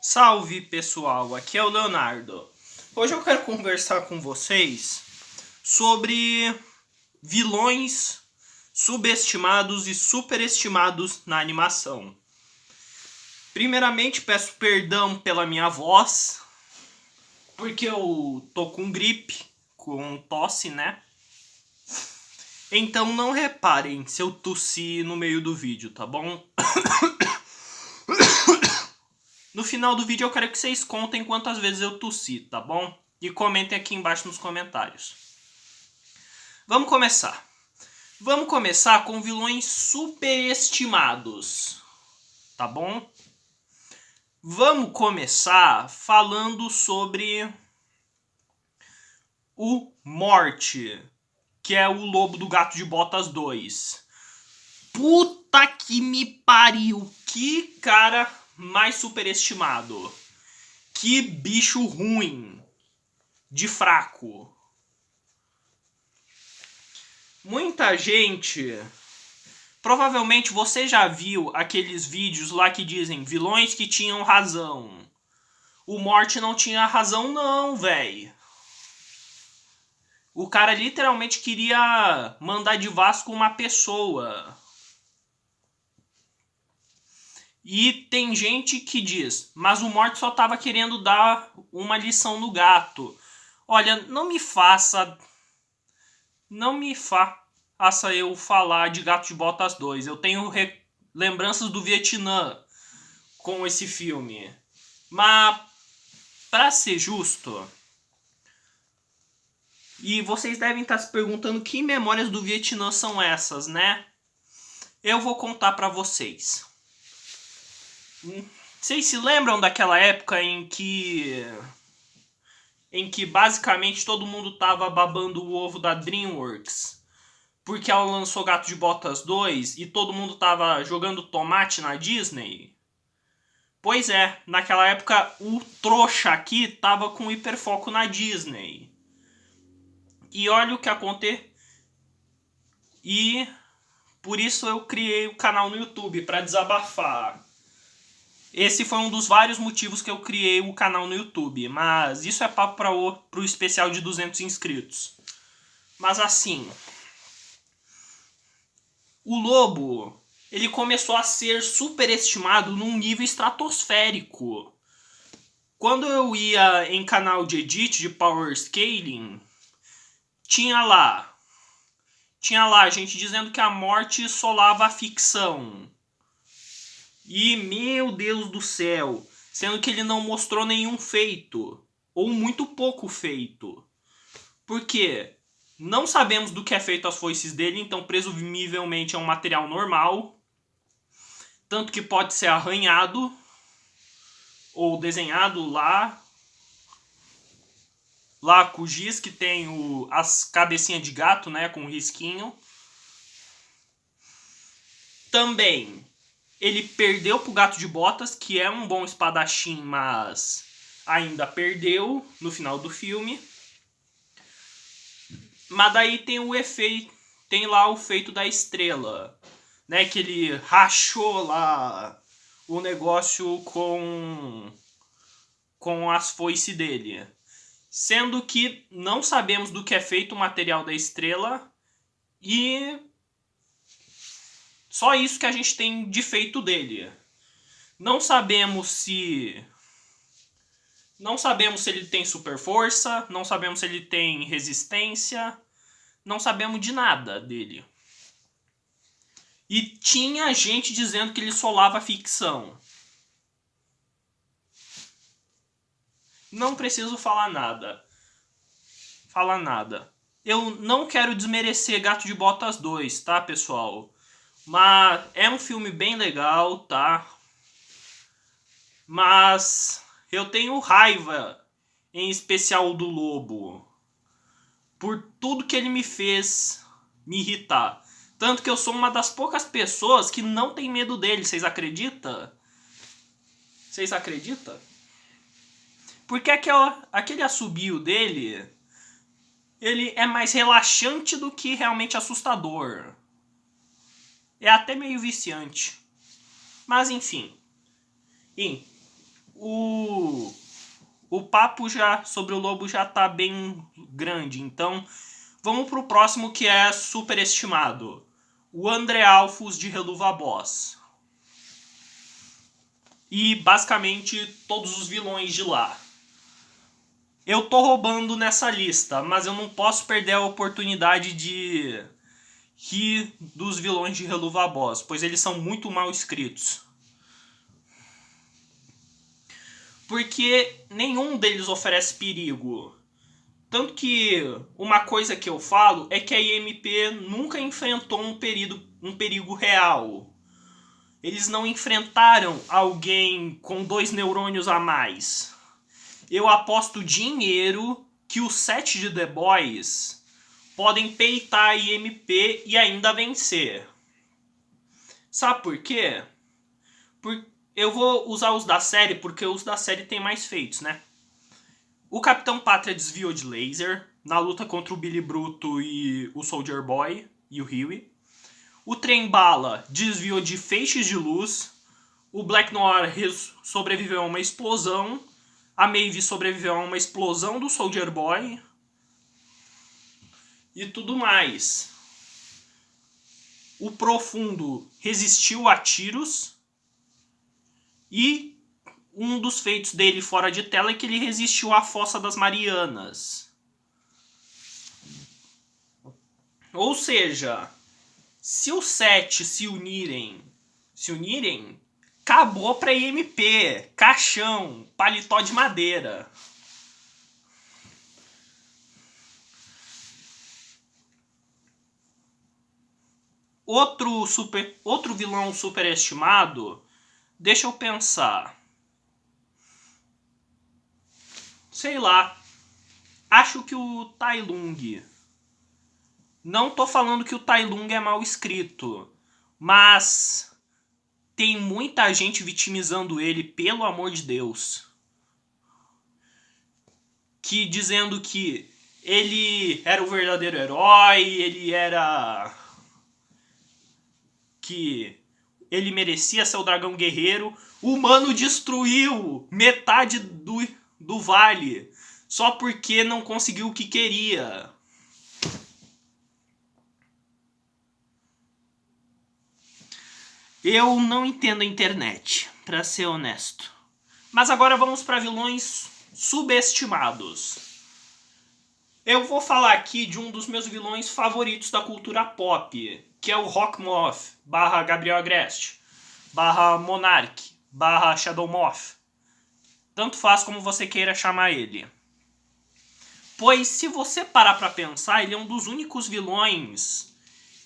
Salve pessoal, aqui é o Leonardo. Hoje eu quero conversar com vocês sobre vilões subestimados e superestimados na animação. Primeiramente peço perdão pela minha voz, porque eu tô com gripe, com tosse, né? Então não reparem se eu tossir no meio do vídeo, tá bom? No final do vídeo eu quero que vocês contem quantas vezes eu tossi, tá bom? E comentem aqui embaixo nos comentários. Vamos começar. Vamos começar com vilões superestimados, tá bom? Vamos começar falando sobre o Morte, que é o Lobo do Gato de Botas 2. Puta que me pariu, que cara mais superestimado. Que bicho ruim. De fraco. Muita gente... Provavelmente você já viu aqueles vídeos lá que dizem vilões que tinham razão. O Morte não tinha razão não, véi. O cara literalmente queria mandar de Vasco uma pessoa. E tem gente que diz, mas o Morte só tava querendo dar uma lição no gato. Olha, não me faça eu falar de Gato de Botas 2. Eu tenho lembranças do Vietnã com esse filme. Mas, pra ser justo... E vocês devem estar se perguntando que memórias do Vietnã são essas, né? Eu vou contar pra vocês. Vocês se lembram daquela época em que basicamente todo mundo tava babando o ovo da DreamWorks? Porque ela lançou Gato de Botas 2 e todo mundo tava jogando tomate na Disney? Pois é, naquela época o trouxa aqui tava com hiperfoco na Disney. E olha o que aconteceu. E por isso eu criei o canal no YouTube, pra desabafar. Esse foi um dos vários motivos que eu criei o canal no YouTube. Mas isso é papo pro especial de 200 inscritos. Mas assim... O Lobo, ele começou a ser superestimado num nível estratosférico. Quando eu ia em canal de edit, de power scaling, tinha lá gente dizendo que a morte solava a ficção. E, meu Deus do céu, sendo que ele não mostrou nenhum feito, ou muito pouco feito. Por quê? Não sabemos do que é feito as foices dele, então presumivelmente é um material normal. Tanto que pode ser arranhado ou desenhado lá com o giz, que tem as cabecinhas de gato, né, com risquinho. Também, ele perdeu pro Gato de Botas, que é um bom espadachim, mas ainda perdeu no final do filme. Mas daí tem o efeito, tem lá o feito da estrela, né, que ele rachou lá o negócio com as foices dele. Sendo que não sabemos do que é feito o material da estrela e só isso que a gente tem de feito dele. Não sabemos se ele tem super força, não sabemos se ele tem resistência, não sabemos de nada dele. E tinha gente dizendo que ele solava a ficção. Não preciso falar nada. Eu não quero desmerecer Gato de Botas 2, tá, pessoal? Mas é um filme bem legal, tá? Mas eu tenho raiva, em especial do Lobo, por tudo que ele me fez me irritar. Tanto que eu sou uma das poucas pessoas que não tem medo dele, vocês acreditam? Vocês acreditam? Porque aquele assobio dele, ele é mais relaxante do que realmente assustador. É até meio viciante. Mas enfim. o papo já sobre o lobo já tá bem grande, então vamos pro próximo, que é superestimado. O André Alphos de Helluva Boss. E basicamente todos os vilões de lá. Eu tô roubando nessa lista, mas eu não posso perder a oportunidade de rir dos vilões de Helluva Boss, pois eles são muito mal escritos. Porque nenhum deles oferece perigo. Tanto que uma coisa que eu falo é que a IMP nunca enfrentou um perigo real. Eles não enfrentaram alguém com 2 neurônios a mais. Eu aposto dinheiro que os 7 de The Boys podem peitar a IMP e ainda vencer. Sabe por quê? Eu vou usar os da série porque os da série tem mais feitos, né? O Capitão Pátria desviou de laser na luta contra o Billy Bruto e o Soldier Boy e o Huey. O Trem Bala desviou de feixes de luz. O Black Noir sobreviveu a uma explosão. A Maeve sobreviveu a uma explosão do Soldier Boy. E tudo mais. O Profundo resistiu a tiros. E um dos feitos dele fora de tela é que ele resistiu à Fossa das Marianas. Ou seja, se os 7 se unirem, acabou pra IMP, caixão, paletó de madeira. Outro vilão superestimado, deixa eu pensar. Sei lá, acho que o Tai Lung. Não tô falando que o Tai Lung é mal escrito, mas tem muita gente vitimizando ele, pelo amor de Deus. Que dizendo que ele era o verdadeiro herói, que ele merecia ser o dragão guerreiro. O humano destruiu metade do vale só porque não conseguiu o que queria. Eu não entendo a internet, pra ser honesto. Mas agora vamos para vilões subestimados. Eu vou falar aqui de um dos meus vilões favoritos da cultura pop, que é o Rockmoth / Gabriel Agreste / Monarch / Shadowmoth. Tanto faz como você queira chamar ele. Pois se você parar pra pensar, ele é um dos únicos vilões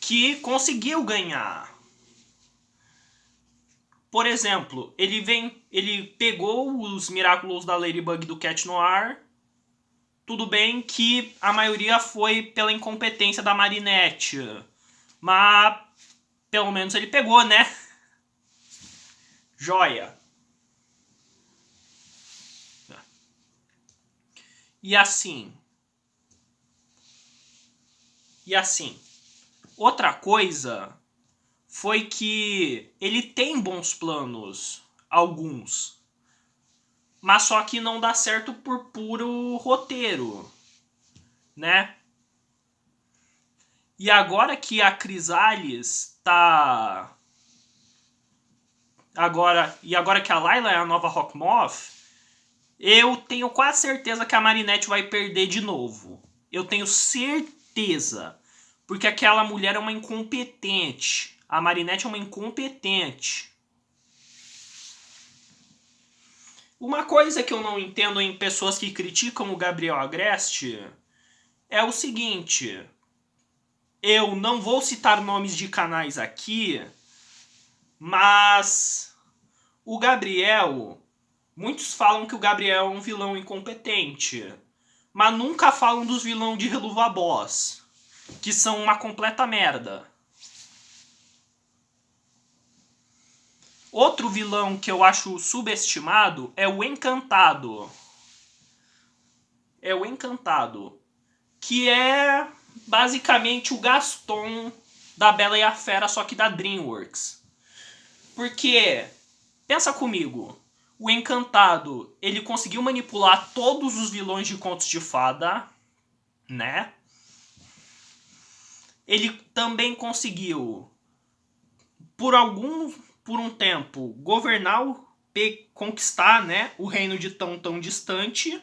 que conseguiu ganhar. Por exemplo, ele pegou os Miraculous da Ladybug do Cat Noir. Tudo bem que a maioria foi pela incompetência da Marinette, mas pelo menos ele pegou, né? Joia. E assim. Outra coisa foi que ele tem bons planos, alguns, mas só que não dá certo por puro roteiro, né? E agora que a Chrysalis tá... Agora que a Layla é a nova Rockmoth, eu tenho quase certeza que a Marinette vai perder de novo. Eu tenho certeza. Porque aquela mulher é uma incompetente. A Marinette é uma incompetente. Uma coisa que eu não entendo em pessoas que criticam o Gabriel Agreste é o seguinte. Eu não vou citar nomes de canais aqui, mas o Gabriel... Muitos falam que o Gabriel é um vilão incompetente, mas nunca falam dos vilões de Helluva Boss, que são uma completa merda. Outro vilão que eu acho subestimado é o Encantado. É o Encantado, que é basicamente o Gaston da Bela e a Fera, só que da DreamWorks. Porque, pensa comigo, O Encantado, ele conseguiu manipular todos os vilões de contos de fada, né? Ele também conseguiu, por um tempo, governar, conquistar, né, o reino de tão distante.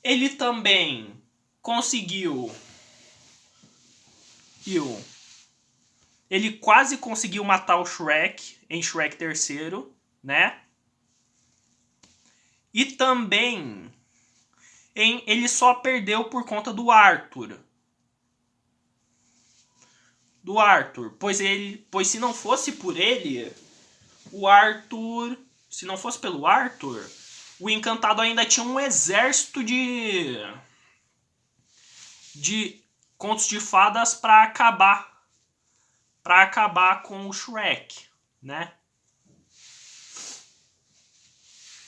Ele também conseguiu... Ele quase conseguiu matar o Shrek em Shrek 3º, né? E também ele só perdeu por conta do Arthur. Pois se não fosse por ele, o Arthur, se não fosse pelo Arthur, o Encantado ainda tinha um exército de contos de fadas para acabar com o Shrek, né?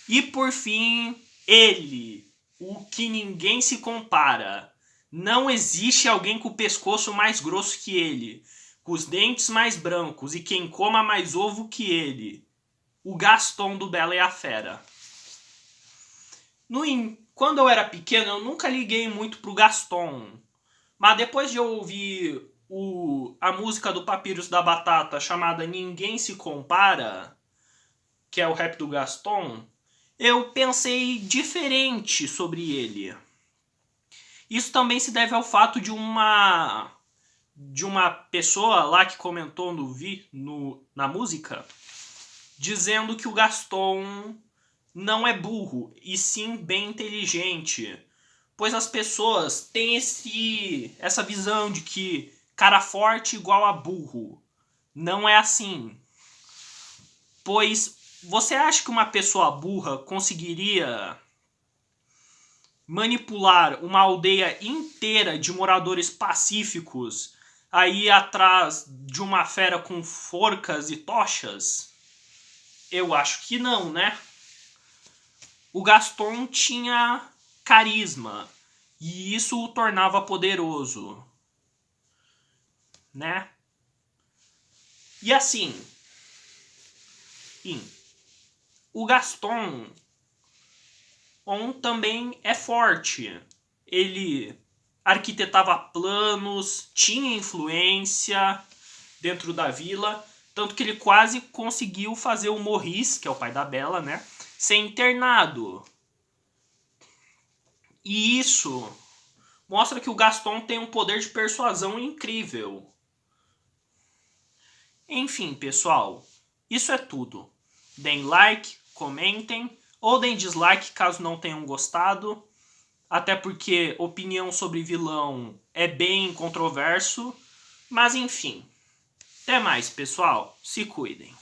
E por fim, ele, o que ninguém se compara. Não existe alguém com o pescoço mais grosso que ele, com os dentes mais brancos e quem coma mais ovo que ele. O Gaston do Bela e a Fera. Quando eu era pequeno, eu nunca liguei muito pro Gaston. Mas depois de eu ouvir a música do Papyrus da Batata chamada Ninguém Se Compara, que é o rap do Gaston, eu pensei diferente sobre ele. Isso também se deve ao fato de uma pessoa lá que comentou na música, dizendo que o Gaston não é burro, e sim bem inteligente. Pois as pessoas têm essa visão de que cara forte igual a burro. Não é assim. Pois você acha que uma pessoa burra conseguiria manipular uma aldeia inteira de moradores pacíficos a ir atrás de uma fera com forcas e tochas? Eu acho que não, né? O Gaston tinha carisma e isso o tornava poderoso, né? E assim, o Gaston também é forte. Ele arquitetava planos, tinha influência dentro da vila, tanto que ele quase conseguiu fazer o Maurice, que é o pai da Bela, né, ser internado. E isso mostra que o Gaston tem um poder de persuasão incrível. Enfim, pessoal, isso é tudo. Deem like, comentem, ou deem dislike caso não tenham gostado. Até porque opinião sobre vilão é bem controverso. Mas enfim. Até mais, pessoal. Se cuidem.